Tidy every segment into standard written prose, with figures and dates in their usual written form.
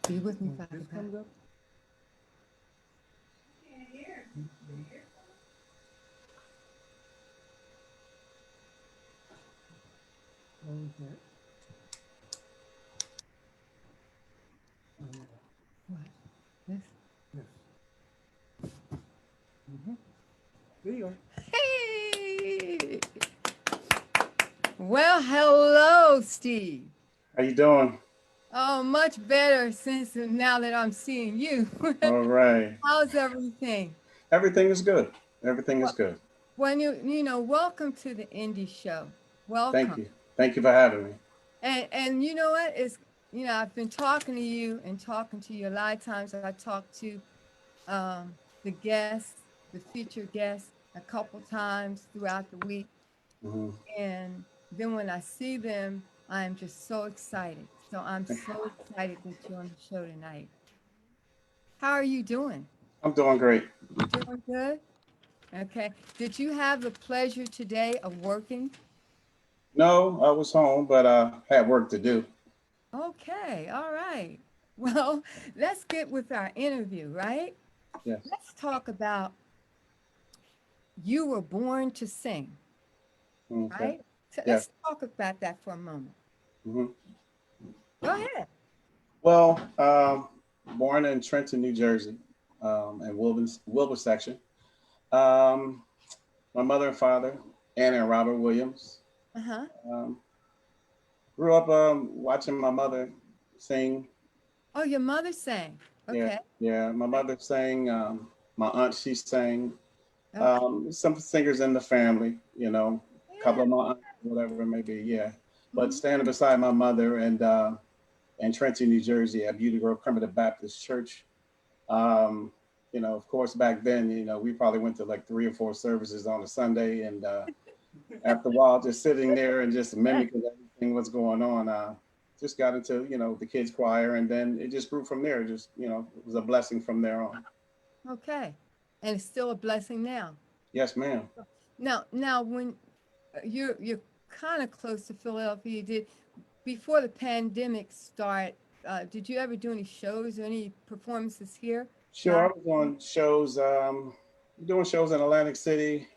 Be with me, Father This God. comes up. Okay. Oh, What? This? yes. There you are. Hey! Well, hello, Steve. How you doing? Oh, much better since now that I'm seeing you. All right. How's everything? Everything is good. Everything is Well, good. when welcome to the Indie Show. Thank Welcome. you. Thank you for having me. And you know what? I've been talking to you and talking to you a lot of times. I talked to the guests, the featured guests, a couple times throughout the week. Hmm. And then when I see them, I am just so excited. So I'm so excited that you're on the show tonight. How are you doing? I'm doing great. Doing good? Okay. Did you have the pleasure today of working? No, I was home, but had work to do. Okay. All right. Well, let's get with our interview, right? Yes. Let's talk about you were born to sing, Okay. right? So Yes. let's talk about that for a moment. Hmm. Go ahead. Well, born in Trenton, New Jersey, in Wilbur section. Um, my mother and father, Anna and Robert Williams. Uh-huh. Um, grew up watching my mother sing. Oh, your mother sang. Yeah, Okay. yeah. My mother sang. My aunt, she sang. Okay. Some singers in the family, a couple Yeah. of my aunts, whatever it may be, yeah. But Mhm. standing beside my mother and in Trenton, New Jersey, at Beauty Grove Primitive Baptist Church, um, of course, back then, we probably went to like 3 or 4 services on a Sunday, and after a while, just sitting there and just mimicking everything what's going on. Just got into, the kids choir, and then it just grew from there. Just, it was a blessing from there on. Okay. And it's still a blessing now. Yes, ma'am. Now, when you're kind of close to Philadelphia, did before the pandemic start, did you ever do any shows or any performances here? Sure, I Live? was on shows, doing shows in Atlantic City,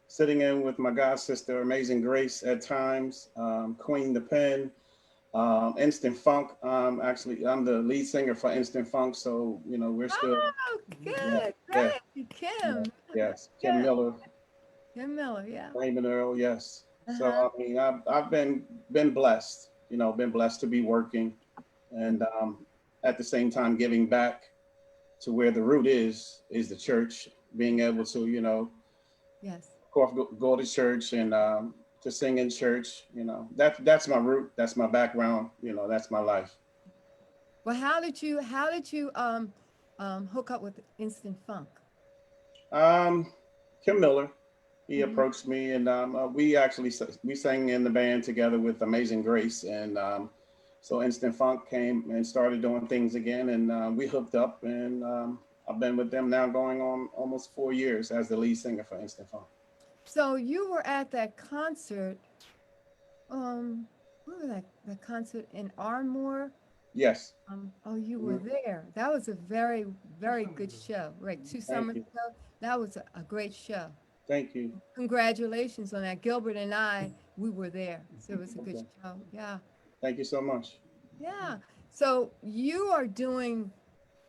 sitting in with my god sister, Amazing Grace at times, Queen the Pen, Instant Funk. Actually, I'm the lead singer for Instant Funk, so we're still, Oh, yeah, good, yeah, great, yeah, Kim. yes. Kim Good, Miller, Kim Miller, yeah. Raymond Earl, yes. So Uh-huh. I mean, I've been blessed, been blessed to be working, and at the same time giving back to where the root is the church, being able to, Yes. of course, go to church and to sing in church. That's my root. That's my background. That's my life. Well, how did you hook up with Instant Funk? Um, Kim Miller, he Hmm. approached me, and we sang in the band together with Amazing Grace, and so Instant Funk came and started doing things again, and we hooked up, and I've been with them now going on almost 4 years as the lead singer for Instant Funk. So you were at that concert. What was that concert in Armour? Yes. Oh, you were Mhm. there. That was a very, Two very good summers ago. show. Right, two Thank summers you. ago. That was a great show. Thank you. Congratulations on that. Gilbert and I, we were there. So it was a good Okay. show. Yeah. Thank you so much. Yeah. So you are doing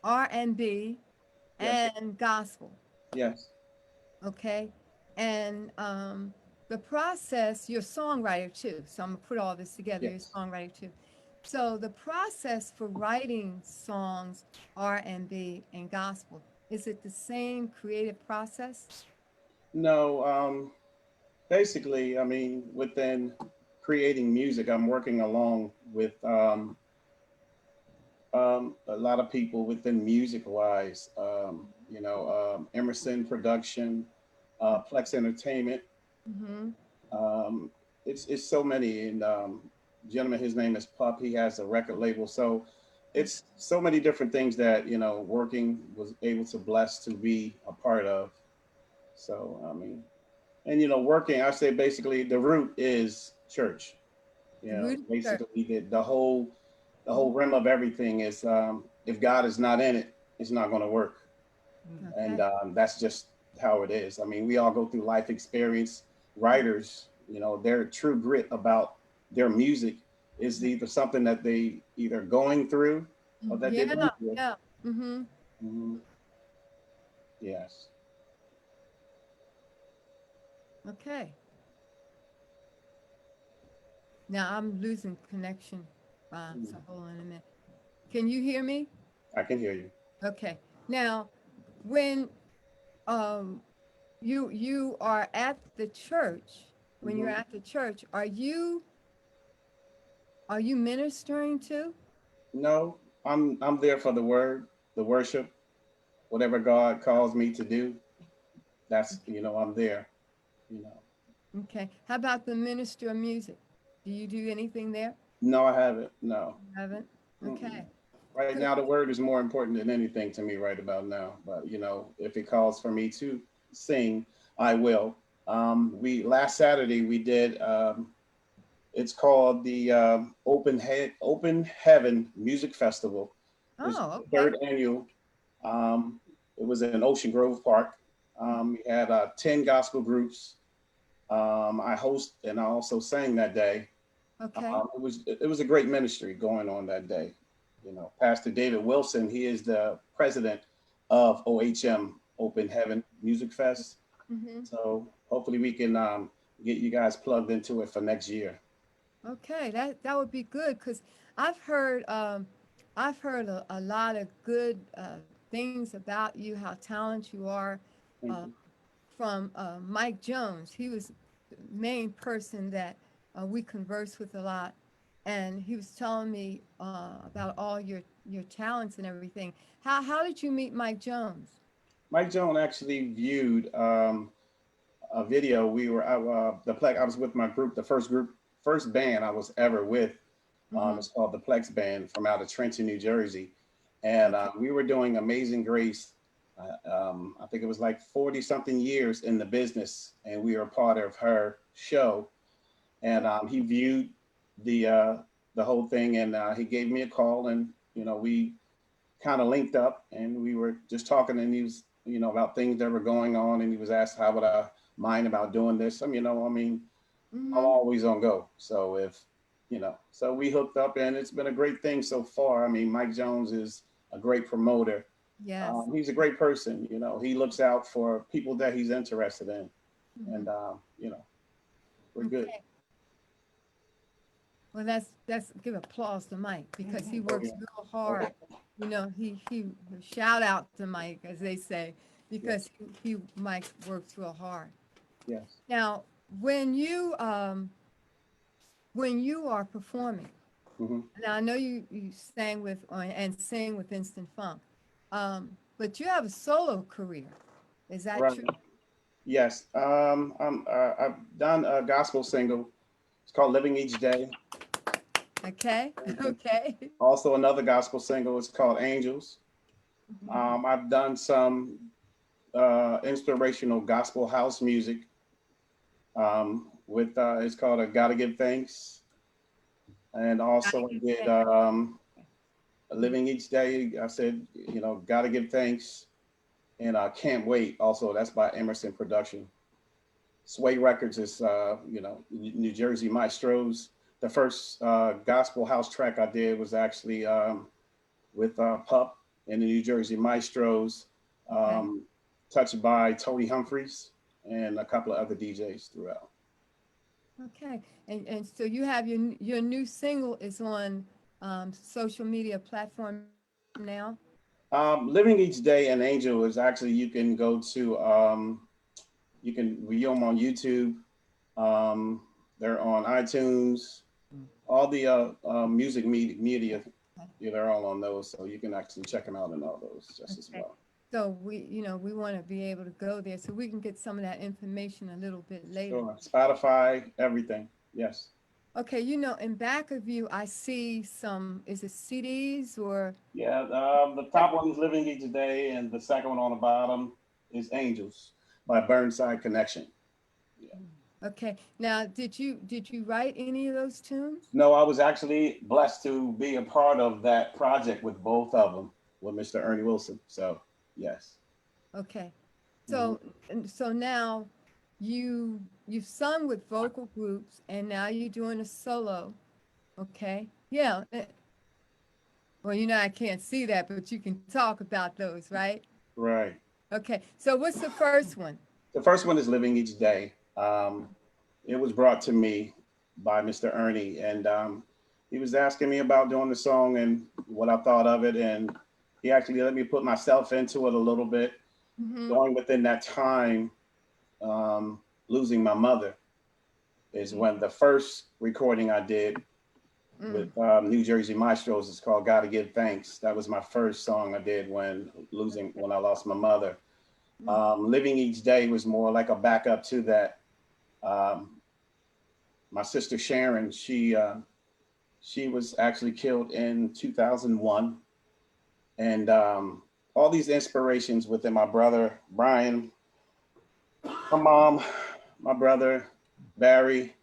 R&B Yes. and gospel, Yes. okay? And the process, you're a songwriter too. So I'm gonna put all this together. You're Yes. a songwriter too. So the process for writing songs, R&B and gospel, is it the same creative process? No. Basically, I mean, within creating music, I'm working along with a lot of people within music wise. Emerson Production, Plex Entertainment. Mm-hmm. Um, it's so many. And gentleman, his name is Pup. He has a record label. So it's so many different things that working was able to bless to be a part of. So I mean, and working, I say basically the root is church. The root of church. Basically the whole. the whole rim of everything is if God is not in it, it's not going to work. And Okay. that's just how it is. I mean, we all go through life experience. Writers, you know, their true grit about their music is either something that they either going through or that they Yeah. went through. Yeah. Mm-hmm. Mhm. Yes. Okay. Now I'm losing connection. So Mhm. hold on a minute. Can you hear me? I can hear you. Okay. Now, when um you are at the church, when you're Hmm. at the church, are you ministering too? No, I'm there for the word, the worship, whatever God calls me to do. That's I'm there. You know. Okay. How about the minister of music? Do you do anything there? No, I haven't. No. You haven't. Mm-mm. Okay. Right Good. now, the word is more important than anything to me right about now. But if it calls for me to sing, I will. We last Saturday we did. It's called the Open Heaven Music Festival. It's Oh, the okay. third annual. It was in Ocean Grove Park. We had 10 gospel groups. I host and I also sang that day. Okay. It was a great ministry going on that day. Pastor David Wilson, he is the president of OHM Open Heaven Music Fest. Mm-hmm. So hopefully we can get you guys plugged into it for next year. Okay, that would be good because I've heard um, I've heard a lot of good things about you, how talented you are, Thank uh, you. from Mike Jones. He was the main person that we conversed with a lot, and he was telling me about all your talents and everything. How did you meet Mike Jones? Mike Jones actually viewed a video. We were the Plex. I was with my group, the first band I was ever with. Mm-hmm. It's called the Plex Band from out of Trenton, New Jersey, and Okay. we were doing Amazing Grace. I think it was like 40 something years in the business, and we were part of her show. And he viewed the uh, the whole thing, and he gave me a call, and we kind of linked up, and we were just talking, and he was about things that were going on, and he was asked how would I mind about doing this. I mean, I'm Mm-hmm. always on go. So so we hooked up, and it's been a great thing so far. I mean, Mike Jones is a great promoter. Yes. He's a great person. He looks out for people that he's interested in, Mm-hmm. and we're good. Okay. Well, that's give applause to Mike because he Oh works yeah. real Oh hard. He shout out to Mike as they say because yes. he Mike works real hard. Yes. Now, when you are performing, Hmm. now I know you sang with and sing with Instant Funk, but you have a solo career. Is that Right. true? Yes. I've done a gospel single. It's called "Living Each Day." Okay, And okay. also another gospel single. It's called "Angels." I've done some inspirational gospel house music. With it's called "Gotta Give Thanks," and Gotta also I give did thanks. "Living Each Day." I said, "Gotta Give Thanks," and "Can't Wait." Also, that's by Emerson Production. Sway Records is New Jersey Maestros. The first gospel house track I did was actually with Pup and the New Jersey Maestros, Okay, um, touched by Tony Humphreys and a couple of other DJs throughout. okay. And so you have your new single is on social media platform now. Living Each Day and Angel is actually you can go to you can view them on YouTube. Um, they're on iTunes, all the music media. Okay. Yeah, they're all on those, so you can actually check them out in all those just as Okay. well. So we want to be able to go there so we can get some of that information a little bit later. Sure. Spotify, everything. Yes. Okay, in back of you, I see some, is it CDs or? Yeah. The top one is Living Each Day, and the second one on the bottom is Angels by Burnside Connection. Yeah. Okay. Now, did you write any of those tunes? No, I was actually blessed to be a part of that project with both of them with Mr. Ernie Wilson. So, yes. Okay. Mhm. So and so now you've sung with vocal groups and now you're doing a solo. Okay. Yeah. Well, I can't see that, but you can talk about those, right? Right. Okay. So what's the first one? The first one is Living Each Day. It was brought to me by Mr. Ernie, and he was asking me about doing the song and what I thought of it. And he actually let me put myself into it a little bit, Mm-hmm. going within that time, um, losing my mother is when the first recording I did with Mm, New Jersey Maestros is called "Gotta Give Thanks." That was my first song I did when I lost my mother. mm, Living Each Day was more like a backup to that. Um, my sister Sharon, she was actually killed in 2001, and all these inspirations within my brother Brian, my mom, my brother Barry,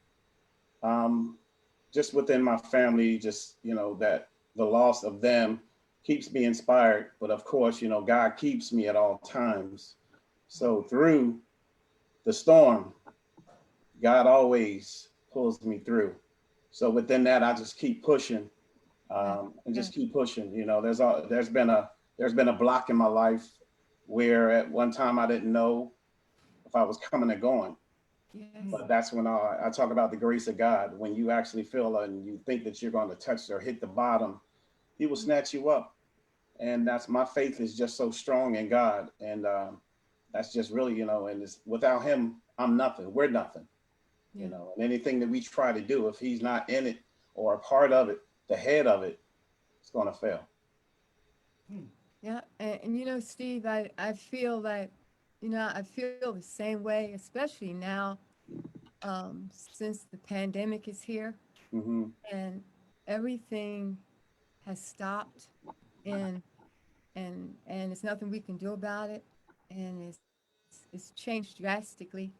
um, just within my family, just that the loss of them keeps me inspired. But of course, God keeps me at all times. So through the storm, God always pulls me through. So within that, I just keep pushing yeah. and Yeah. just keep pushing. There's been a block in my life where at one time I didn't know if I was coming or going. Yes. But that's when I talk about the grace of God. When you actually feel and you think that you're going to touch or hit the bottom, He will snatch you up. And that's my faith is just so strong in God, and that's just really and it's, without Him, I'm nothing. We're nothing. Yeah. And anything that we try to do, if He's not in it or a part of it, the head of it, it's going to fail. Hmm. Yeah. And Steve, I feel that, I feel the same way, especially now, since the pandemic is here Hmm. and everything has stopped and and it's nothing we can do about it. And it's changed drastically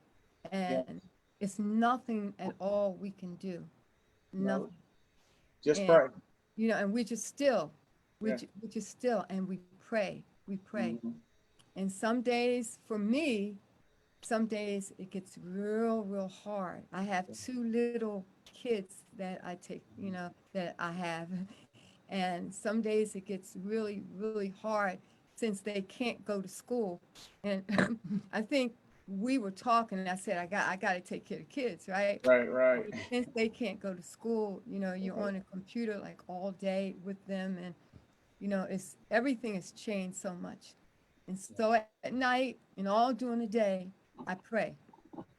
and Yeah. it's nothing at all we can do. No, Nothing. just And pray. and we just still Yeah. we just still and we pray. We pray. Hmm. And some days for me, some days it gets real hard. I have two little kids that I take, that I have. And some days it gets really hard since they can't go to school. And I think we were talking and I said I got to take care of kids, right? Right, right, Since they can't go to school, you're right. on a computer like all day with them, and it's everything has changed so much. And so at night and all during the day, I pray,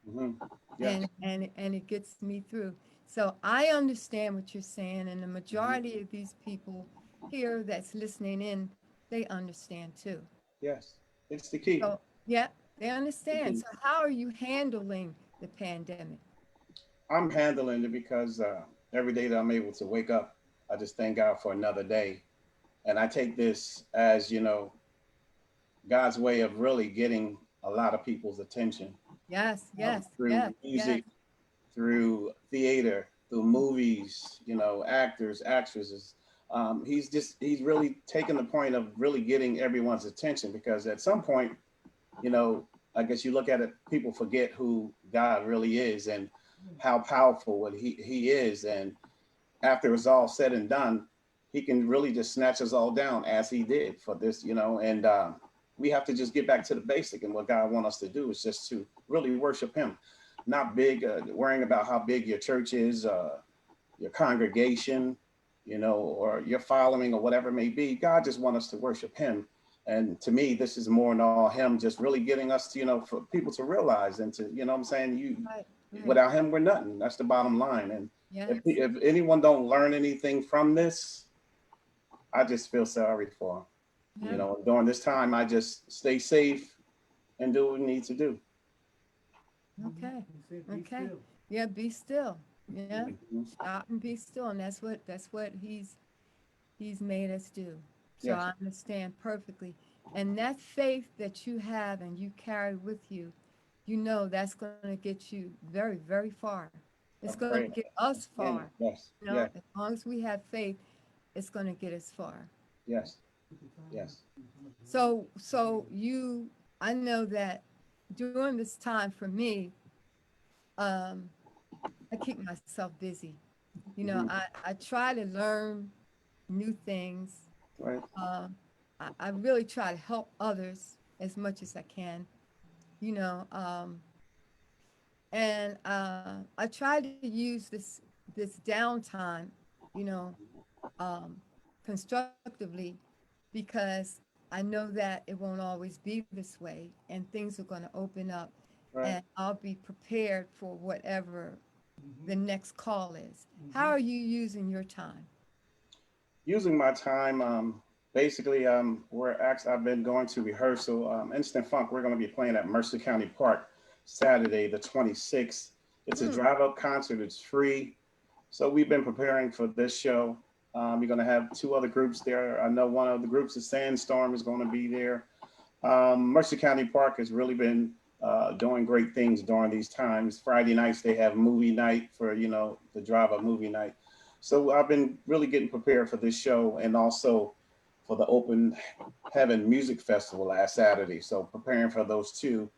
Hmm. and Yes. it gets me through. So I understand what you're saying, and the Hmm. majority of these people here that's listening in, they understand too. Yes. It's the key. So yeah, they The understand. key. So how are you handling the pandemic? I'm handling it because every day that I'm able to wake up, I just thank God for another day. And I take this as, God's way of really getting a lot of people's attention Yes, yes, through yes, yes. music, through theater, through movies, actors, actresses. He's really taken the point of really getting everyone's attention because at some point, you know, I guess you look at it, people forget who God really is and how powerful what he is. And after it's all said and done, he can really just snatch us all down as he did for this, and we have to just get back to the basic. And what God wants us to do is just to really worship him, not big, worrying about how big your church is, your congregation, or your following or whatever it may be. God just wants us to worship him. And to me, this is more than all him just really getting us to, for people to realize and to, what I'm saying, Right, right. without him, we're nothing. That's the bottom line. And Yes. if anyone don't learn anything from this, I just feel sorry for them. Yeah. During this time, I just stay safe and do what we need to do. Okay. He said, be Okay. still. Yeah, be still. Yeah. Mhm. Stop and be still. And that's what he's made us do. So Yes. I understand perfectly. And that faith that you have and you carry with you, you know that's going to get you very, very far. It's I'm going to praying. get us In far. it. Yes. You know, Yes. as long as we have faith, it's going to get us far. Yes. Yes. So you, I know that during this time for me, um, I keep myself busy. You know, Hmm. I try to learn new things. Right. Um, I really try to help others as much as I can. You know, and I try to use this downtime, you know, um, constructively because I know that it won't always be this way and things are going to open up Right. and I'll be prepared for whatever the next call is. How Mm-hmm. are you using your time? Using my time, basically, I've been going to rehearsal. Instant Funk, we're going to be playing at Mercer County Park Saturday, the 26th. It's a Mm, drive-up concert. It's free. So we've been preparing for this show. You're going to have two other groups there. I know one of the groups, the Sandstorm, is going to be there. Mercer County Park has really been doing great things during these times. Friday nights they have movie night for the drive-up movie night. So I've been really getting prepared for this show and also for the Open Heaven Music Festival last Saturday. So preparing for those two,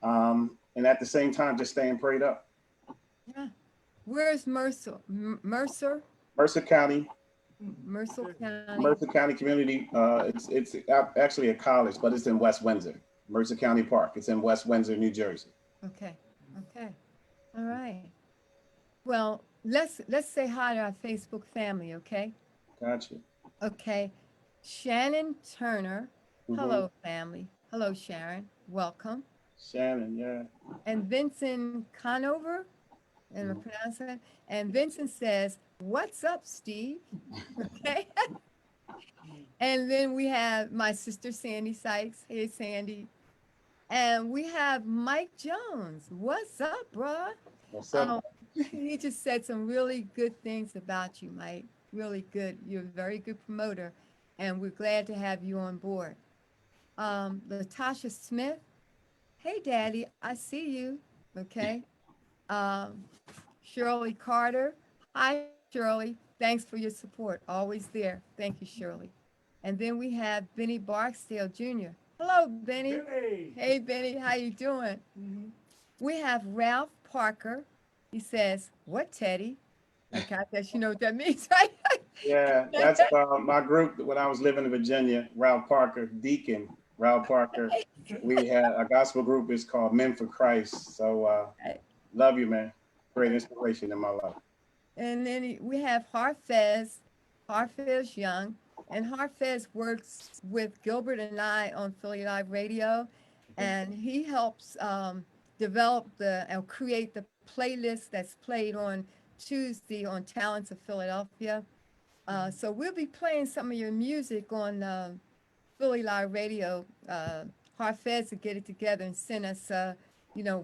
and at the same time just staying prayed up. yeah. Where's Mercer? Mercer? Mercer County, Mercer County. Mercer County Community. It's actually a college, but it's in West Windsor. Mercer County Park. It's in West Windsor, New Jersey. Okay. Okay. All right. Well, let's say hi to our Facebook family, okay? Gotcha. Okay. Shannon Turner. Hmm. Hello, family. Hello, Sharon. Welcome. Shannon, yeah. And Vincent Conover, am I Mhm. pronouncing it? And Vincent says, "What's up, Steve?" Okay. And then we have my sister Sandy Sykes. Hey, Sandy. And we have Mike Jones. What's up, bruh? What's up? Um, he just said some really good things about you, Mike. Really good. You're a very good promoter, and we're glad to have you on board. Latasha Smith. Hey, Daddy, I see you. Okay. Um, Shirley Carter. Hi, Shirley. Thanks for your support. Always there. Thank you, Shirley. And then we have Benny Barksdale Jr. Hello, Benny. Billy. Hey, Benny. How you doing? Mm-hmm. We have Ralph Parker. He says, "What, Teddy?" Okay, I guess you know what that means, Yeah, right? that's my group when I was living in Virginia. Ralph Parker, Deacon, Ralph Parker. We had a gospel group. It's called Men for Christ. So love you, man. Great inspiration in my life. And then we have Harfez, Harfez Young, and Harfez works with Gilbert and I on Philly Live Radio, Okay. and he helps develop the and create the playlist that's played on Tuesday on Talents of Philadelphia. So we'll be playing some of your music on Philly Live Radio. Harfez to get it together and send us,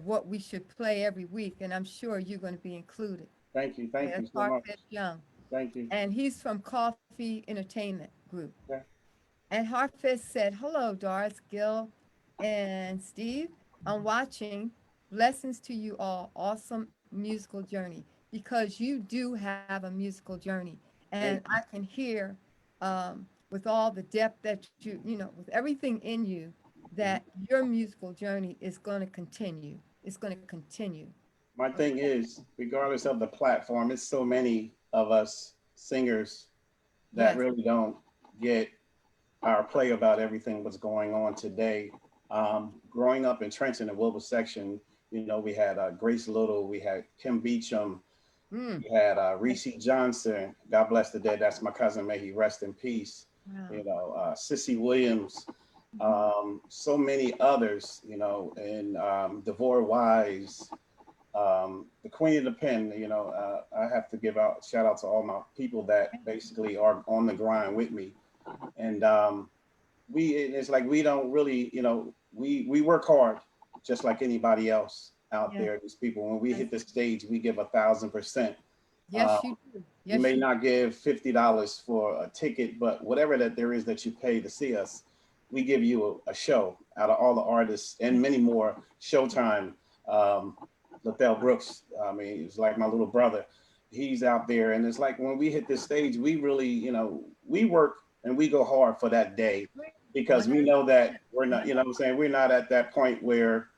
what we should play every week, and I'm sure you're going to be included. Thank you. Yeah, Thank you that's so much. Harfez Young. Thank you. And he's from Coffee Entertainment Group. Okay. And Harfez said, "Hello, Doris, Gil, and Steve. I'm watching. Blessings to you all. Awesome musical journey because you do have a musical journey. And Thank I can hear with all the depth that with everything in you, you. that your musical journey is going to continue. It's going to continue. My thing is, regardless of the platform, it's so many of us singers that Yes. really don't get our play about everything that's going on today. Growing up in Trenton and Wilbur section, we had Grace Little, we had Kim Beecham, Mm. we had Reese Johnson. God bless the dead. That's my cousin. May he rest in peace. Wow. Sissy Williams, Mhm. so many others, and Devore Wise, the Queen of the Pen. I have to give out shout out to all my people that basically are on the grind with me, and it's like we don't really, we work hard just like anybody else out Yes. there. These people, when we Yes. hit the stage, we give 1,000%. Yes, you do. You Yes, may you. not give $50 for a ticket, but whatever that there is that you pay to see us, we give you a show out of all the artists and many more. Showtime, um, Lethell Brooks. I mean, it's like my little brother. He's out there, and it's like when we hit this stage, we really, we work and we go hard for that day because we know that 100%. we're not, you know what I'm saying? We're not at that point where,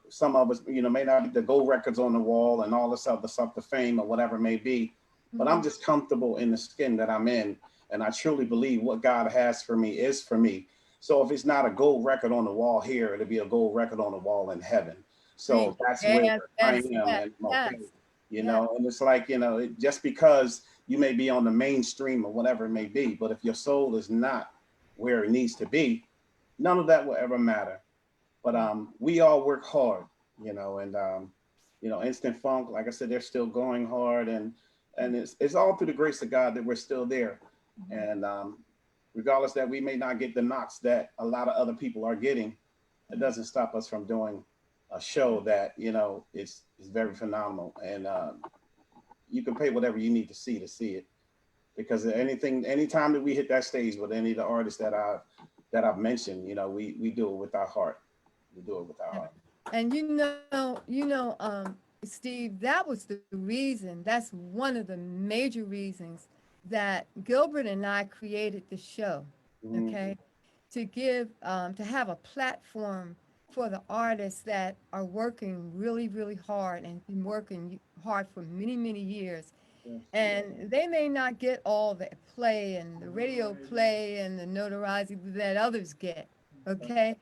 some of us, may not be the gold records on the wall and all this other stuff, the fame or whatever it may be. But I'm Mhm. just comfortable in the skin that I'm in. And I truly believe what God has for me is for me. So if it's not a gold record on the wall here, it'll be a gold record on the wall in heaven. Preach. So that's where Yes, I yes, am, yes, and I'm okay. yes, yes. And it's like, just because you may be on the mainstream or whatever it may be, but if your soul is not where it needs to be, none of that will ever matter. But we all work hard, and Instant Funk, like I said, they're still going hard, and it's all through the grace of God that we're still there. Mhm. And regardless that we may not get the knocks that a lot of other people are getting, it doesn't stop us from doing a show that is very phenomenal. And you can pay whatever you need to see it, because anytime that we hit that stage with any of the artists that I've mentioned, we do it with our heart. We do it with our heart. And Steve, that was the reason. That's one of the major reasons that Gilbert and I created the show. Mhm. Okay, to have a platform for the artists that are working really, really hard and been working hard for many, many years, Yes. and they may not get all the play and the radio play and the notoriety that others get. Okay,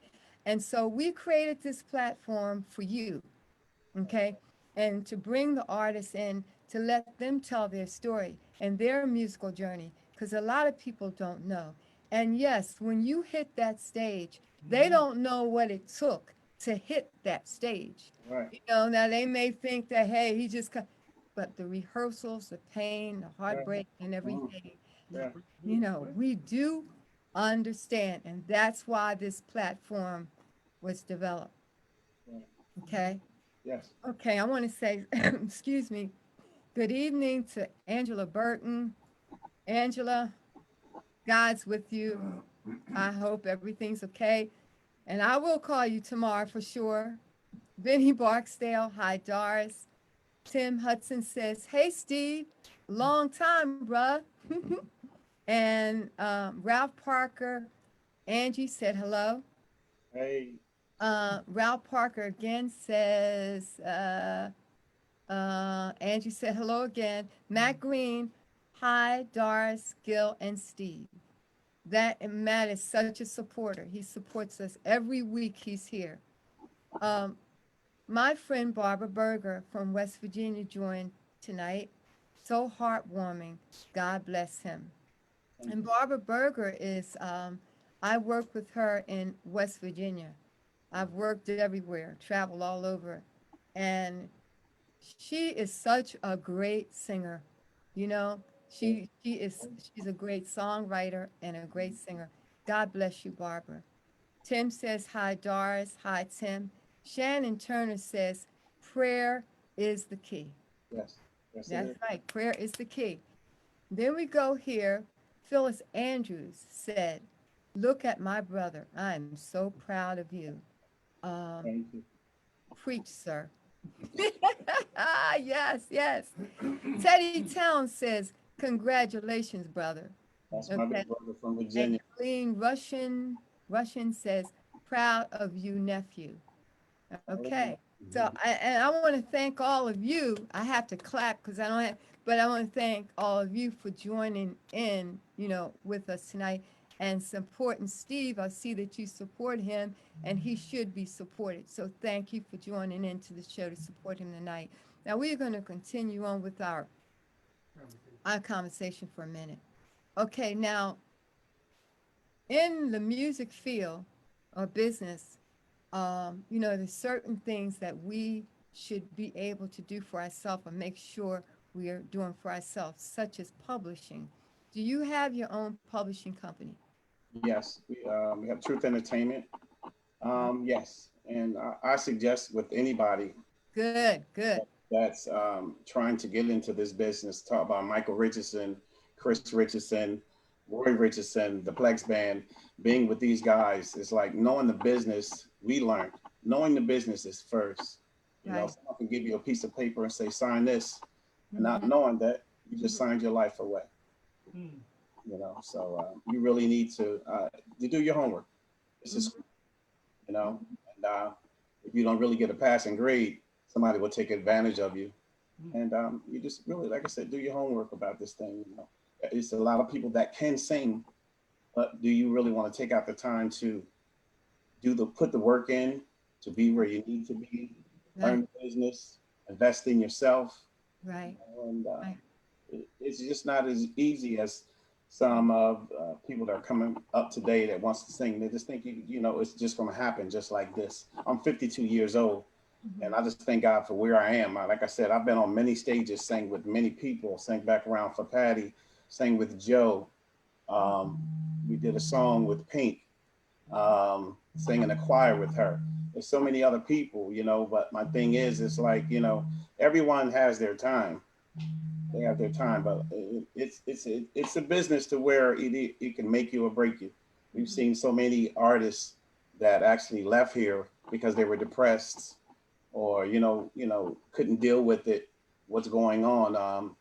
and so we created this platform for you. Okay, and to bring the artists in to let them tell their story and their musical journey, because a lot of people don't know. And yes, when you hit that stage, they don't know what it took to hit that stage. Right. Now they may think that, hey, he just but the rehearsals, the pain, the Right. heartbreak, and Mhm. everything, Yeah. we do understand. And that's why this platform was developed. Right. Okay. Yes. Okay. I want to say, excuse me, good evening to Angela Burton. Angela, God's with you. I hope everything's okay. And I will call you tomorrow for sure. Benny Barksdale, hi, Doris. Tim Hudson says, hey, Steve, long time, bruh. And Ralph Parker, Angie said hello. Hey. Ralph Parker again says, Angie said hello again. Matt Green, hi, Doris, Gil, and Steve. Matt is such a supporter. He supports us every week he's here. Um, my friend Barbara Berger from West Virginia joined tonight. So heartwarming. God bless him. Thank And you. Barbara Berger I work with her in West Virginia. I've worked everywhere, traveled all over. And she is such a great singer. You know, Yes. she's a great songwriter and a great singer. God bless you, Barbara. Tim says hi, Doris. Hi, Tim. Shannon Turner says prayer is the key. Yes. Yes, it That's is. right. Prayer is the key. Then we go here. Phyllis Andrews said, look at my brother. I am so proud of you. Um, Thank you. Preach, sir. Yes, yes. Teddy Town says, congratulations, brother. That's my Okay. big brother from And Virginia. Colleen Russian says, proud of you, nephew. Okay. Hallelujah. So I want to thank all of you. I have to clap because I don't have, but I want to thank all of you for joining in, with us tonight and supporting Steve. I see that you support him and he should be supported. So thank you for joining into the show to support him tonight. Now we're going to continue on with our conversation for a minute. Okay. Now in the music field or business, there's certain things that we should be able to do for ourselves and make sure we are doing for ourselves, such as publishing. Do you have your own publishing company? Yes, we have Truth Entertainment. Yes, and I suggest with anybody Good, good. that's trying to get into this business, talk about Michael Richardson, Chris Richardson. Roy Richardson, the Plex Band, being with these guys is like knowing the business. We learned knowing the business is first. You know, Right. someone can give you a piece of paper and say sign this, and not Mhm. knowing that you just signed your life away. Mm. You know, so you really need to do your homework. This is, Mhm. you know, and if you don't really get a passing grade, somebody will take advantage of you. Mm. And you just really, like I said, do your homework about this thing. You know, it's a lot of people that can sing, but do you really want to take out the time to put the work in to be where you need to be, learn Right. the business, invest in yourself, you Right. know, and Right. it's just not as easy as some of people that are coming up today that wants to sing. They just think you know it's just going to happen just like this. I'm 52 years old, and Mhm. I just thank God for where I am. Like I said, I've been on many stages, sang with many people, sang back around for Patty, sang with Joe. Um, we did a song with Pink, sing in a choir with her. There's so many other people, you know, but my thing is, it's like, you know, everyone has their time. They have their time, but it's a business to where it can make you or break you. We've Mhm. seen so many artists that actually left here because they were depressed or couldn't deal with it. What's going on?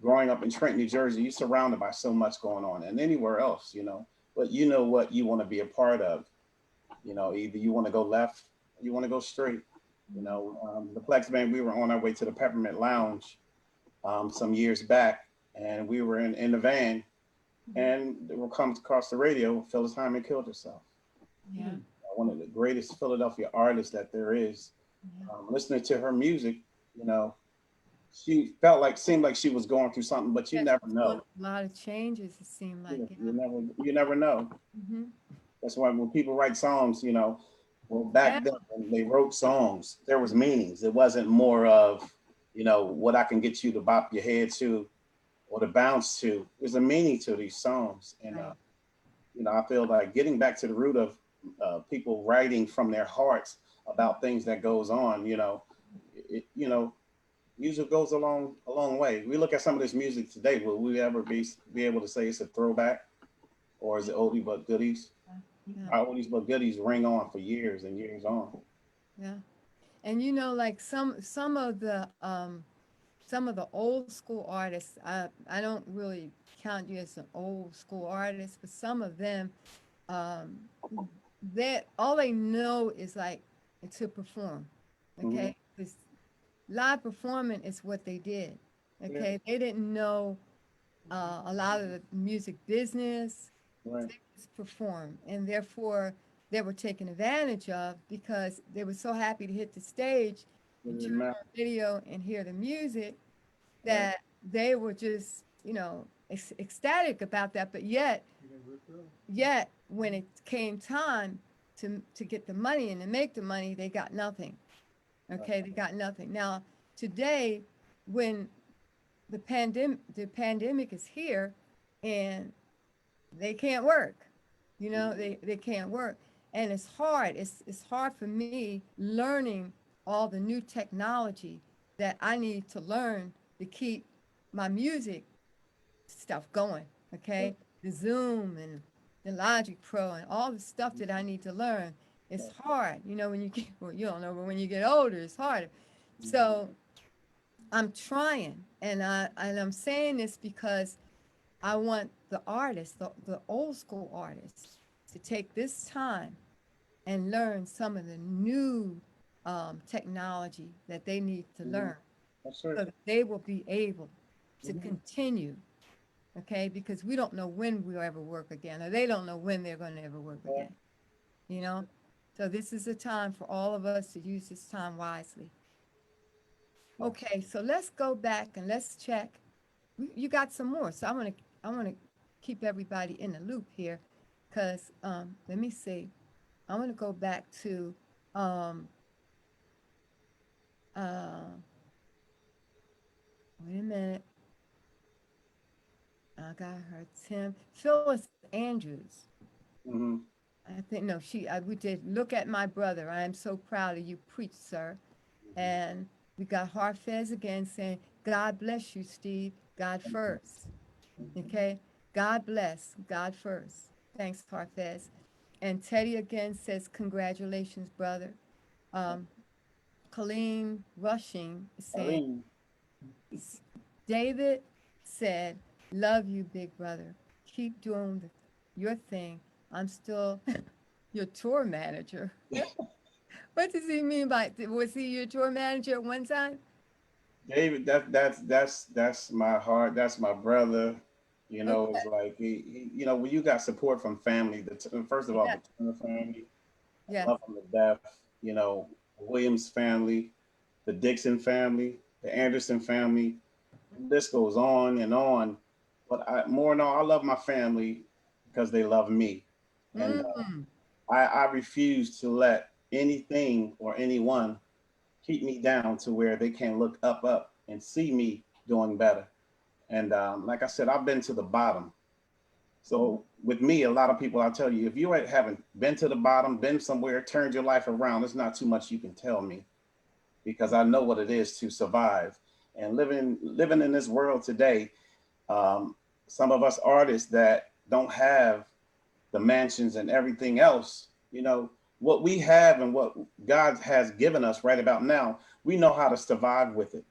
Growing up in Trenton, New Jersey, you're surrounded by so much going on, and anywhere else, you know. But you know what you want to be a part of. You know, either you want to go left, or you want to go straight. You Mhm. know, the Plex Band, we were on our way to the Peppermint Lounge some years back, and we were in the van, Mhm. and they were comes across the radio. Phyllis Hyman killed herself. Yeah. Mm. One of the greatest Philadelphia artists that there is. Yeah. Listening to her music, you know, she felt like seemed like she was going through something, but you Yeah. never She's going know. through a lot of changes. It seemed like. Yeah. You never know. Mhm. That's why when people write songs, you know, well back Yeah. then when they wrote songs, there was meanings. It wasn't more of, you know, what I can get you to bop your head to or to bounce to. There's a meaning to these songs, and Right. you know, I feel like getting back to the root of people writing from their hearts about things that goes on. You know, music goes a long way. We look at some of this music today. Will we ever be able to say it's a throwback, or is it oldie but goodies? Yeah. Our oldies but goodies ring on for years and years on. Yeah. And you know, like some of the old school artists, I don't really count you as an old school artist, but some of them, um, that all they know is like to perform. Mm-hmm. Okay, because live performing is what they did. Yeah, Okay, they didn't know a lot of the music business. right. They just perform, and therefore they were taken advantage of because they were so happy to hit the stage It and turn didn't matter. on video and hear the music Right. that they were just, ecstatic about that. But yet, You got Rick Ross. when it came time to get the money and to make the money, they got nothing. Right. Okay, they got nothing. Now, today, when the pandemic is here, and they can't work. They can't work. And it's hard. It's hard for me learning all the new technology that I need to learn to keep my music stuff going. Right. Okay. The Zoom and the Logic Pro and all the stuff that I need to learn. It's Right. hard. When you get, well, you don't know, but when you get older, it's harder. Mm-hmm. So I'm trying, and I'm saying this because I want the artists, the old school artists, to take this time and learn some of the new technology that they need to Mm-hmm. learn That's right. so that they will be able to Mm-hmm. continue. Okay, because we don't know when we'll ever work again, or they don't know when they're going to ever work Right. again. You know, so this is a time for all of us to use this time wisely. Yes. Okay, so let's go back and let's check. You got some more, so I want to keep everybody in the loop here, because let me see. I want to go back to um uh wait a minute. I got her Phyllis Andrews. Mm-hmm. I think no, we did look at my brother. I am so proud of you, preach, sir. Mm-hmm. And we got Harfez again saying, God bless you, Steve. God Mm-hmm. first. Okay. God bless. God first. Thanks, Harfez. And Teddy again says, congratulations, brother. Um, Colleen Rushing is I saying, mean, David said, love you, big brother. Keep doing your thing. I'm still your tour manager. What does he mean by, was he your tour manager at one time? David, that's my heart. That's my brother. You know, Okay. it's like you know, when you got support from family, first of all, Yeah. the Turner family, I Yes. love them to death. You know, Williams family, the Dixon family, the Anderson family. The list goes on and on. But more than all, I love my family because they love me, and Mm, I refuse to let anything or anyone keep me down to where they can look up and see me doing better. And like I said, I've been to the bottom. So with me, a lot of people, I'll tell you, if you haven't been to the bottom, been somewhere, turned your life around, there's not too much you can tell me because I know what it is to survive. And living in this world today, um, some of us artists that don't have the mansions and everything else, you know, what we have and what God has given us right about now, we know how to survive with it.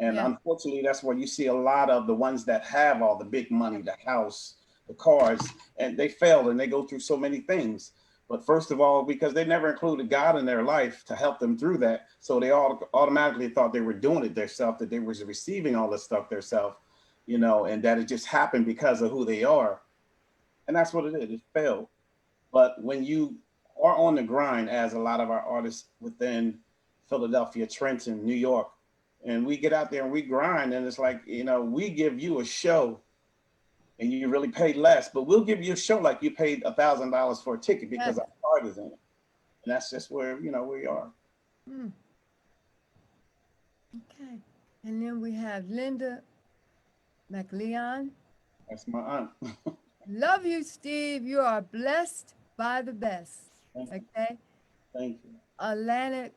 And yeah. unfortunately, that's where you see a lot of the ones that have all the big money, the house, the cars, and they fail and they go through so many things. But first of all, because they never included God in their life to help them through that, so they all automatically thought they were doing it themselves, that they was receiving all this stuff themselves, you know, and that it just happened because of who they are. And that's what it is. It failed. But when you are on the grind, as a lot of our artists within Philadelphia, Trenton, New York, and we get out there and we grind, and it's like, you know, we give you a show and you really paid less, but we'll give you a show like you paid $1,000 for a ticket Yes. because our heart is in it. And that's just where, you know, we are. Mm, okay. And then we have Linda McLeon. That's my aunt. Love you, Steve. You are blessed by the best. Thank you. Okay. Thank you. Alana,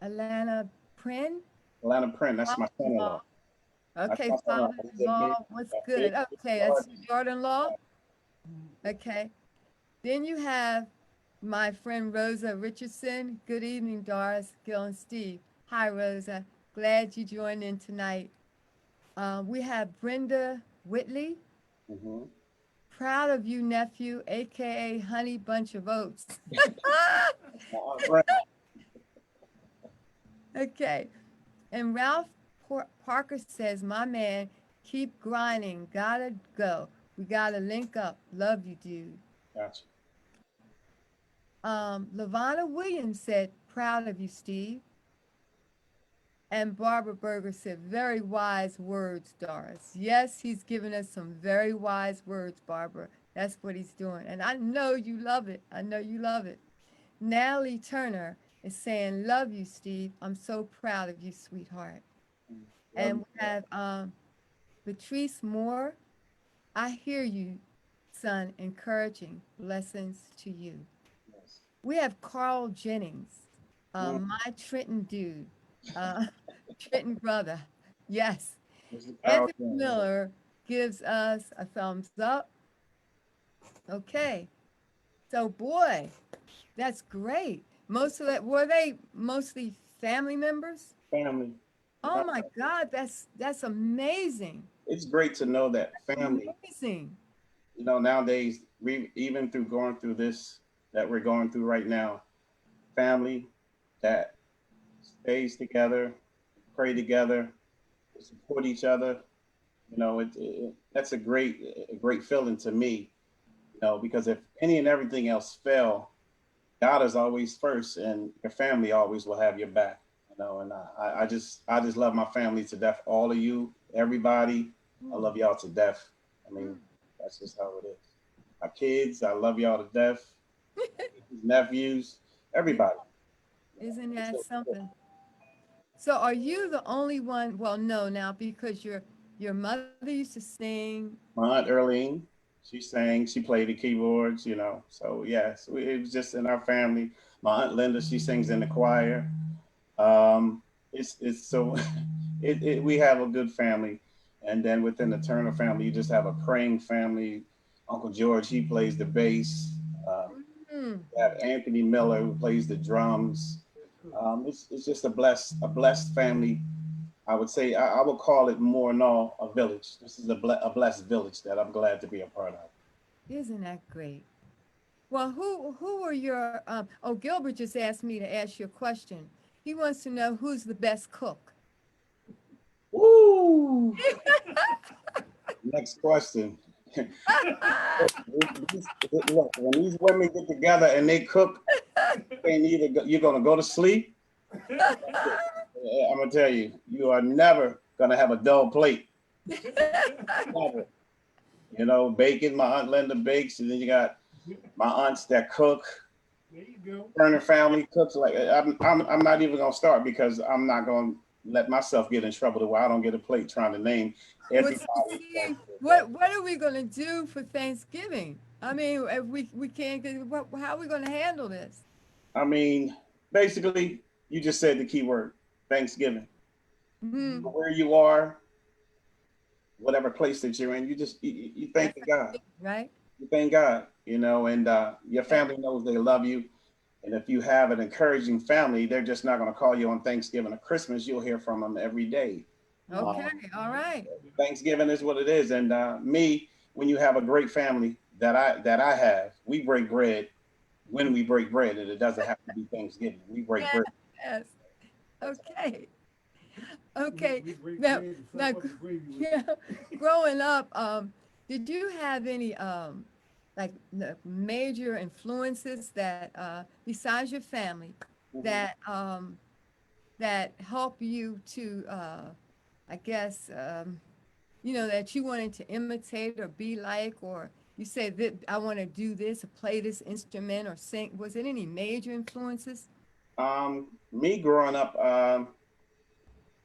Alana Prin. Atlanta Print, that's my Father-in-law. son-in-law. That's Okay, my son-in-law. He's a father-in-law. What's big good? Okay, that's artist. your daughter-in-law. Okay. Then you have my friend Rosa Richardson. Good evening, Doris, Gil, and Steve. Hi, Rosa. Glad you joined in tonight. We have Brenda Whitley. Mhm. Proud of you, nephew, aka Honey Bunch of Oats. My aunt Brenda. Okay. And Ralph Parker says, my man, keep grinding. Gotta go. We gotta link up. Love you, dude. Gotcha. Lavonna Williams said, proud of you, Steve. And Barbara Berger said, very wise words, Doris. Yes, he's given us some very wise words, Barbara. That's what he's doing. And I know you love it. I know you love it. Natalie Turner is saying, love you, Steve. I'm so proud of you, sweetheart. Love And you. we have Patrice Moore. I hear you, son, encouraging blessings to you. Yes. We have Carl Jennings, Mm. my Trenton dude, uh, Trenton brother. Yes. This is Carl Anthony Jones. Miller gives us a thumbs up. Okay. So, boy, that's great. Most of that, were they mostly family members? Family. You Oh know, my God, that's amazing. it's great to know that family, Amazing. you know, nowadays, even through going through this that we're going through right now, family that stays together, pray together, support each other, you know, that's a great feeling to me, you know, because if any and everything else fail, God is always first, and your family always will have your back. You know, and I just love my family to death. All of you, everybody, I love y'all to death. I mean, that's just how it is. My kids, I love y'all to death. Nephews, Yeah, everybody. You know, isn't it's that so cool. something? So are you the only one? Well, no, now because your mother used to sing. My aunt Earlene, she sang, she played the keyboards. You know, so yes, it was just in our family. My aunt Linda, she sings in the choir. It's so we have a good family. And then within the Turner family, you just have a praying family. Uncle George, he plays the bass. Uh, Mm, you have Anthony Miller, who plays the drums. It's just a blessed family. I would say I would call it more in all a village. This is a blessed village that I'm glad to be a part of. isn't that great? Well, who are your oh, Gilbert just asked me to ask you a question. He wants to know who's the best cook. Woo! Next question. Look, when these women get together and they cook, and you're gonna go to sleep. I'm gonna tell you, you are never gonna have a dull plate. Never. You know, bacon. My aunt Linda bakes, and then you got my aunts that cook. There you go. Turner family cooks. Like I'm not even gonna start because I'm not gonna let myself get in trouble to where I don't get a plate trying to name What's everybody. see, what are we gonna do for Thanksgiving? I mean, if we can't get how are we gonna handle this? I mean, basically, you just said the key word, Thanksgiving. Hmm. Where you are, whatever place that you're in, you thank God. Right? You thank God, you know, and your Yeah. family knows they love you. And if you have an encouraging family, they're just not going to call you on Thanksgiving or Christmas. You'll hear from them every day. Okay. Um, All right. Thanksgiving is what it is. And me, when you have a great family that I have, we break bread when we break bread, and it doesn't have to be Thanksgiving. We break Yeah. bread. Yes. Okay. We, Okay. we break Now, bread and now, slap up the gravy with it. yeah, growing up, did you have any like major influences that besides your family Mhm. that that help you to I guess that you wanted to imitate or be like, or you say that I want to do this or play this instrument or sing? Was it any major influences? Me growing up,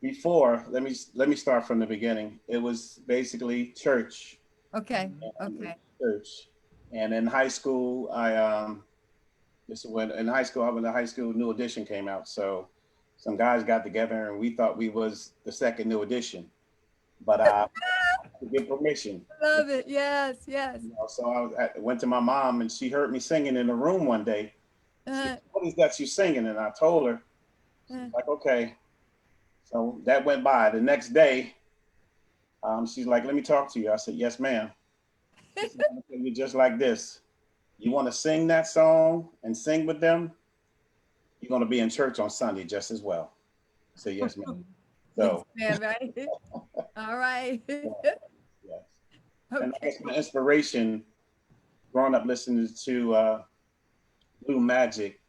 before, let me start from the beginning. It was basically church, Okay. and Okay. church, and in high school, this is when in high school, when the high school New Edition came out. So some guys got together and we thought we was the second New Edition, but to get permission. Love it. Yes. Yes. So I went to my mom and she heard me singing in the room one day. She Uh, said, "What is that you singing?" And I told her. uh, She's like, "Okay." So that went by. The next day, she's like, "Let me talk to you." I said, "Yes, ma'am." She said, "I'm gonna tell you just like this. You want to sing that song and sing with them? You're going to be in church on Sunday just as well." I said, "Yes, ma'am." yes, So, man. Right. All right. yeah, yes. And I Okay. guess my inspiration growing up listening to Blue Magic,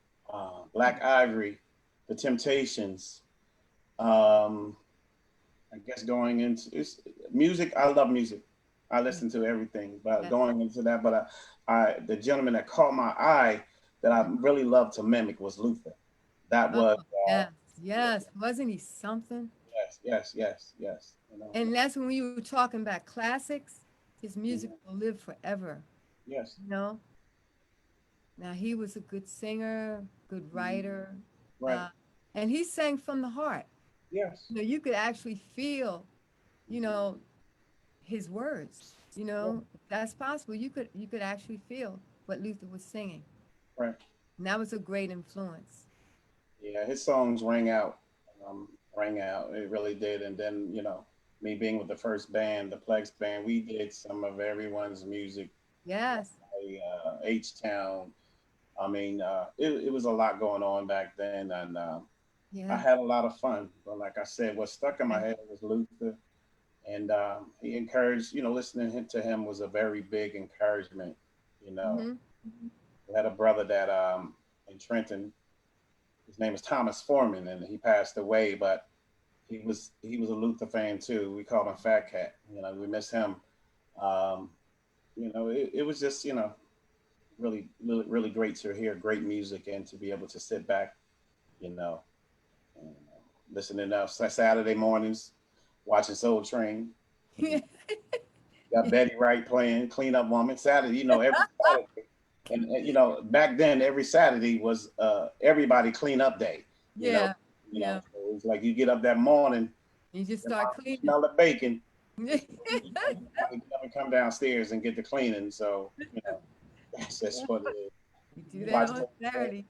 Black Ivory, The Temptations, um, I guess going into it's music. I love music. I listen to everything, but Yeah. going into that, but the gentleman that caught my eye that I really loved to mimic was Luther. That Oh, was yes. Yes. Wasn't he something? yes, yes, yes, yes. You know, And that's when we were talking about classics. His music mhm, will live forever. yes, You know. Now he was a good singer, good mhm, writer, right, uh, and he sang from the heart. yes, You could actually feel, you mhm, know, his words. yeah, If that's possible. You could actually feel what Luther was singing, right. and that was a great influence. Yeah, his songs rang out. It really did. And then, me being with the first band, the Plex band, we did some of everyone's music, Yes. H Town. I mean, it was a lot going on back then, and I Yeah. had a lot of fun. But like I said, what stuck in my Okay. head was Luther, and he encouraged. Listening to him was a very big encouragement. You know, Hmm. I had a brother that in Trenton. His name is Thomas Foreman, and he passed away. But he was a Luther fan too. We called him Fat Cat. We miss him. Um, it was just really, really, really great to hear great music and to be able to sit back, you know, and listening to Saturday mornings, watching Soul Train. You got Betty Wright playing Clean Up Woman Saturday. Every Saturday, and back then every Saturday was everybody clean up day. You know, Yeah. Yeah. so it was like you get up that morning, You just your start mom cleaning. smell the bacon. I never come downstairs and get the cleaning. So, that's just what it is. You do that Watch on Saturday.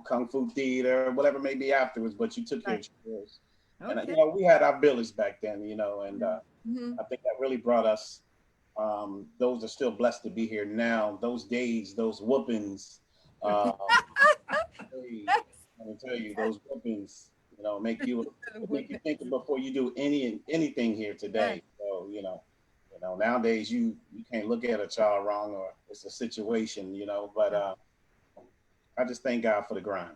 kung fu theater, whatever may be afterwards, but you took care Right. of yours. And, Okay. we had our village back then, and Hmm. I think that really brought us, those are still blessed to be here now. Those days, those whoopings, hey, let me tell you, those whoopings, make you think before you do anything here Yes. today. So, nowadays you can't look at a child wrong or it's a situation, but I just thank God for the grind.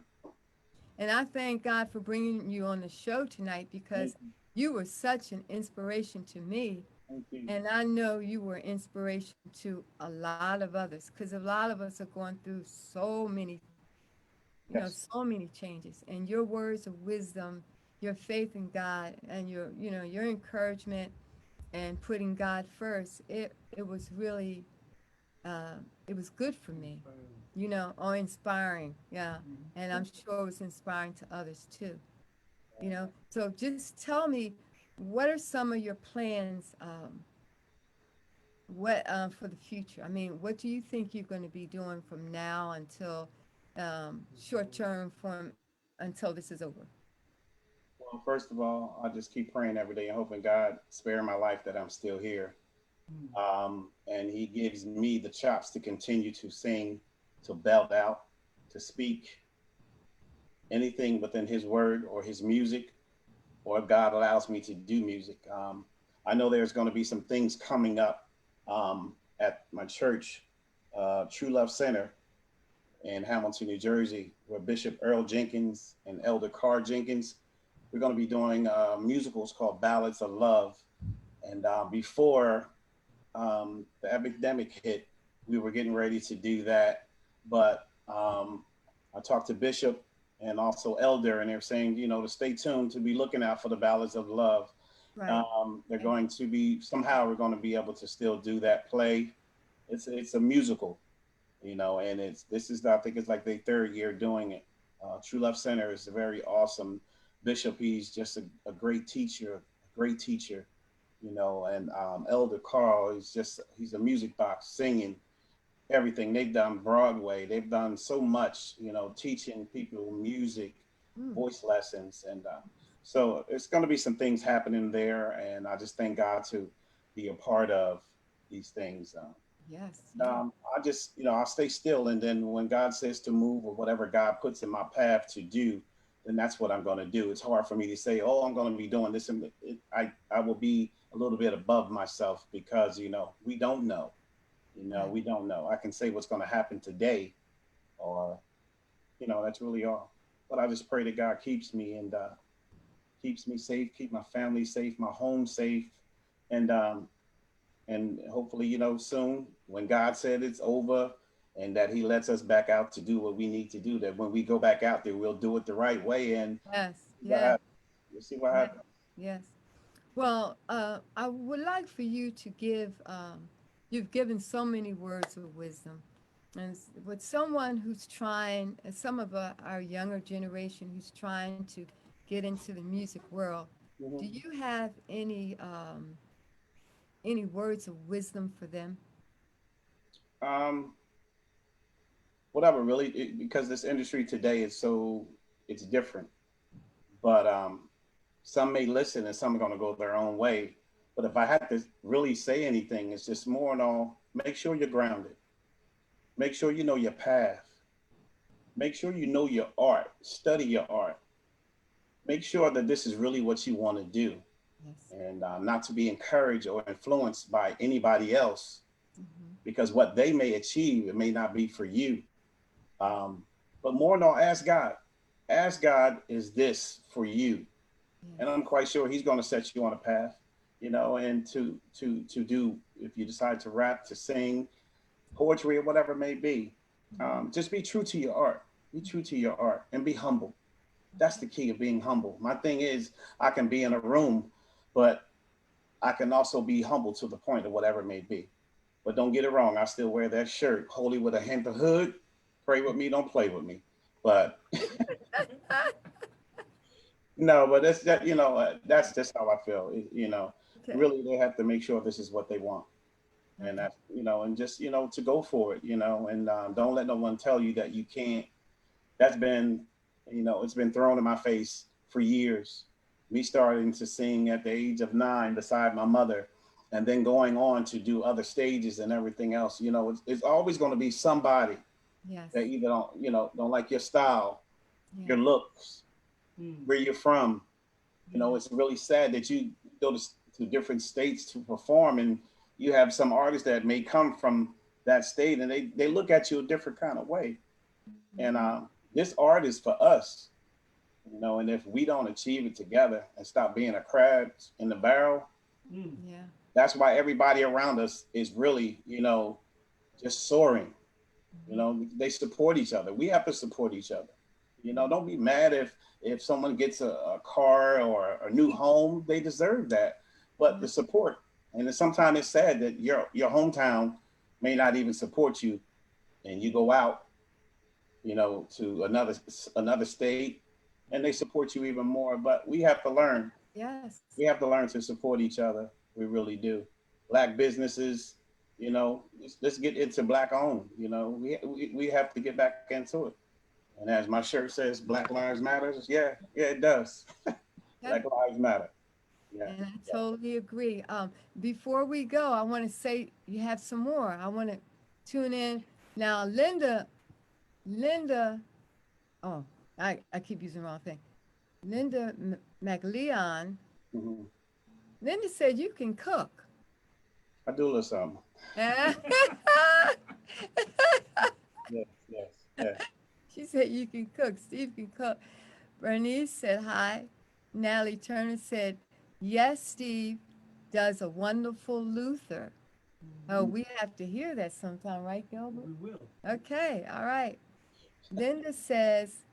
And I thank God for bringing you on the show tonight Thank because you. you were such an inspiration to me. Thank you. And I know you were inspiration to a lot of others because a lot of us are going through Yes. so many changes. And your words of wisdom, your faith in God, and your encouragement and putting God first, it was really, it was good for me, or inspiring. Yeah. And I'm sure it was inspiring to others too. So just tell me, what are some of your plans, for the future? I mean, what do you think you're going to be doing from now until, short term, from until this is over? Well, first of all, I just keep praying every day and hoping God spare my life that I'm still here. And He gives me the chops to continue to sing, to belt out, to speak anything within His word or His music, or if God allows me to do music. I know there's going to be some things coming up at my church, True Love Center in Hamilton, New Jersey, where Bishop Earl Jenkins and Elder Carr Jenkins, we're going to be doing musicals called Ballads of Love. And before the epidemic hit, we were getting ready to do that. But I talked to Bishop and also Elder, and they're saying, to stay tuned, to be looking out for the Ballads of Love. Right. They're Okay. going to be, somehow we're going to be able to still do that play. It's a musical, and this is, I think it's like their third year doing it. True Love Center is a very awesome bishop. He's just a great teacher, and Elder Carl is he's a music box singing everything. They've done Broadway. They've done so much, teaching people music, Mm, voice lessons. And so it's going to be some things happening there. And I just thank God to be a part of these things. yes. Yeah. I just, I'll stay still. And then when God says to move or whatever God puts in my path to do, then that's what I'm going to do. It's hard for me to say, oh, I'm going to be doing this. And I will be a little bit above myself because, we don't know. Right. We don't know. I can say what's going to happen today, or, that's really all. But I just pray that God keeps me and keeps me safe, keep my family safe, my home safe. And hopefully, soon when God said it's over and that He lets us back out to do what we need to do, that when we go back out there, we'll do it the right way and Yes. what Yes. happens. We'll see what Yes. happens. Yes. Well, I would like for you to give, you've given so many words of wisdom. And with someone who's trying, some of our younger generation who's trying to get into the music world, do Mhm. you have any words of wisdom for them? Um, whatever, really, because this industry today is it's different. But some may listen and some are going to go their own way. But if I had to really say anything, it's just more and all, make sure you're grounded. Make sure you know your path. Make sure you know your art. Study your art. Make sure that this is really what you want to do, Yes. and not to be encouraged or influenced by anybody else, Hmm. because what they may achieve, it may not be for you. Um, but more than all, ask God. Ask God, is this for you? And I'm Yes. quite sure He's going to set you on a path, and to do, if you decide to rap, to sing, poetry, or whatever it may be. Hmm. Just be true to your art. Be true to your art and be humble. That's the key of being humble. My thing is, I can be in a room, but I can also be humble to the point of whatever it may be. But don't get it wrong. I still wear that shirt, holy with a hint of hood. Pray with me, don't play with me. But No, but that's that. That's just how I feel. Okay. Really, they have to make sure this is what they want, and Okay. that's and just to go for it. And don't let no one tell you that you can't. That's been, it's been thrown in my face for years. Me starting to sing at the age of 9 beside my mother, and then going on to do other stages and everything else. It's always going to be somebody Yes. that either don't like your style, Yeah. your looks, Mm. where you're from. It's really sad that you go to different states to perform, and you have some artists that may come from that state, and they look at you a different kind of way. And this art is for us, and if we don't achieve it together and stop being a crab in the barrel, Mm. Yeah. that's why everybody around us is really, just soaring. They support each other. We have to support each other. Don't be mad if someone gets a car or a new home. They deserve that. But the Yeah. support, and sometimes it's sad that your hometown may not even support you, and you go out, to another state, and they support you even more. But we have to learn. Yes. We have to learn to support each other. We really do. Black businesses, let's get into black owned. We have to get back into it. And as my shirt says, Black Lives Matters. Yeah, yeah, it does. Okay. Black Lives Matter. Yeah. And I totally agree. Before we go, I want to say you have some more. I want to tune in now. Linda. Oh, I keep using the wrong thing. Linda McLeon. Hmm. Linda said you can cook. I do a little something. Yes, yes, yes. She said you can cook. Steve can cook. Bernice said hi. Natalie Turner said, yes, Steve does a wonderful Luther. Oh, Mm. we have to hear that sometime, right, Gilbert? We will. Okay, all right. Linda says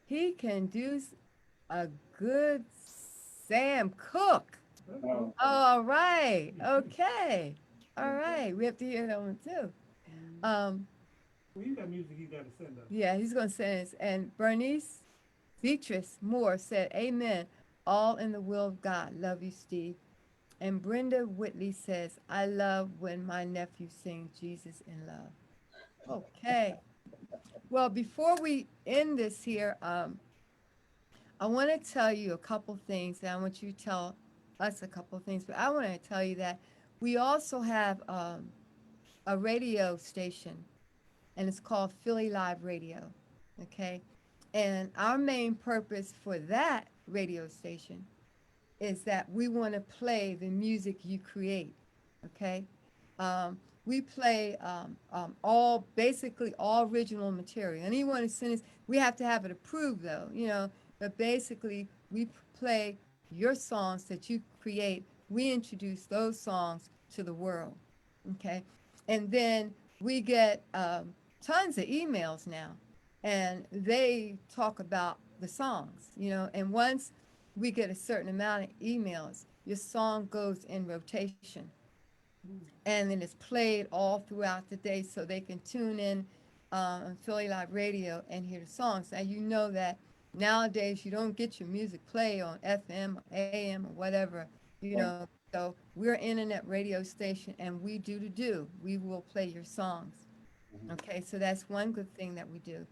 he can do a good Sam Cook. Okay. Um, All right. Okay. All right. We have to hear that one too. Mm. Um, Well, you got music you got to send us. yeah, he's gonna say this. And Bernice Beatrice Moore said, amen. All in the will of God. Love you, Steve. And Brenda Whitley says, I love when my nephew sings Jesus in love. Okay. Well, before we end this here, I want to tell you a couple things, and I want you to tell us a couple things. But I want to tell you that we also have a radio station, and it's called Philly Live Radio. Okay. And our main purpose for that radio station is that we want to play the music you create. Okay. We play all basically all original material. Anyone who sends, we have to have it approved though, but basically we play your songs that you create. We introduce those songs to the world. Okay. And then we get tons of emails now, and they talk about the songs, and once we get a certain amount of emails, your song goes in rotation, Mm. and then it's played all throughout the day so they can tune in on Philly Live Radio and hear the songs. Now, you know that nowadays you don't get your music played on FM or AM or whatever, So we're an internet radio station, and we do. We will play your songs. mhm. Okay, so that's one good thing that we do.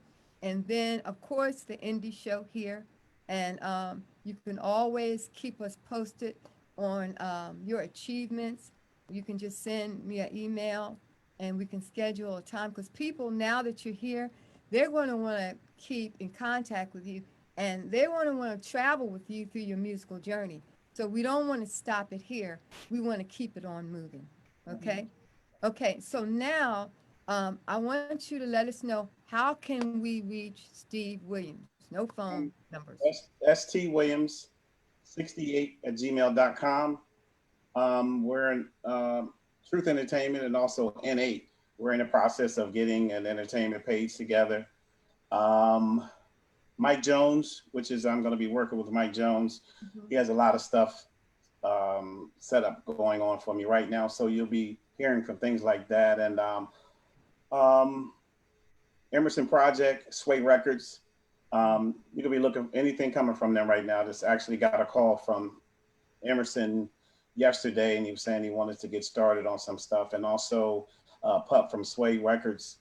And then, of course, the indie show here. And you can always keep us posted on your achievements. You can just send me an email, and we can schedule a time, because people, now that you're here, they're going to want to keep in contact with you, and they want to travel with you through your musical journey. So we don't want to stop it here. We want to keep it on moving. Okay? Okay, so now I want you to let us know, how can we reach Steve Williams? No phone Um, numbers. ST Williams 68 at gmail.com. We're in Truth Entertainment and also N8. We're in the process of getting an entertainment page together. Um, Mike Jones, which is, I'm going to be working with Mike Jones. Mhm. He has a lot of stuff set up going on for me right now. So you'll be hearing from things like that. And um, Emerson Project, Sway Records. You could be looking anything coming from them right now. Just actually got a call from Emerson yesterday, and he was saying he wanted to get started on some stuff, and also Pup from Sway Records,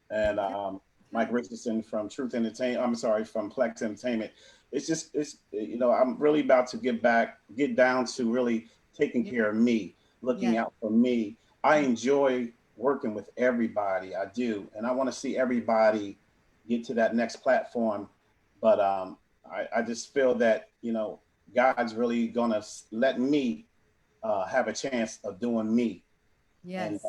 and Okay. Mike Richardson from Truth Entertainment. I'm sorry, from Plex Entertainment. It's I'm really about to get down to really taking Yeah. care of me, looking Yeah. out for me. I enjoy working with everybody. I do, and I want to see everybody get to that next platform. But I just feel that God's really gonna let me have a chance of doing me, and Yes.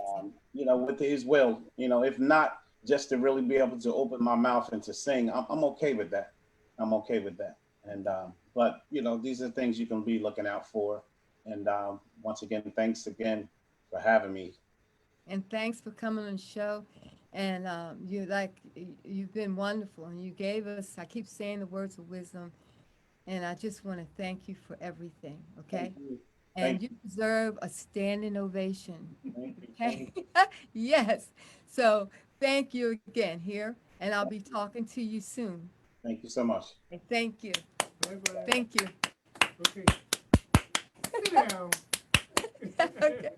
with His will. If not, just to really be able to open my mouth and to sing, I'm okay with that. I'm okay with that. And but these are things you can be looking out for. And once again, thanks again for having me. And thanks for coming on the show. And you've been wonderful. And you gave us, I keep saying the words of wisdom. And I just want to thank you for everything. Thank Okay. you. And Thank you deserve a standing ovation. you. Thank you. Okay. Yes. So thank you again here. And I'll be talking to you soon. Thank you so much. And thank you. Bye bye. Thank you. Okay. Sit down. Okay.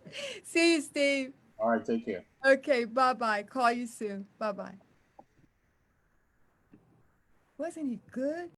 See you, Steve. All right. Take care. Okay. Bye bye. Call you soon. Bye bye. Wasn't he good?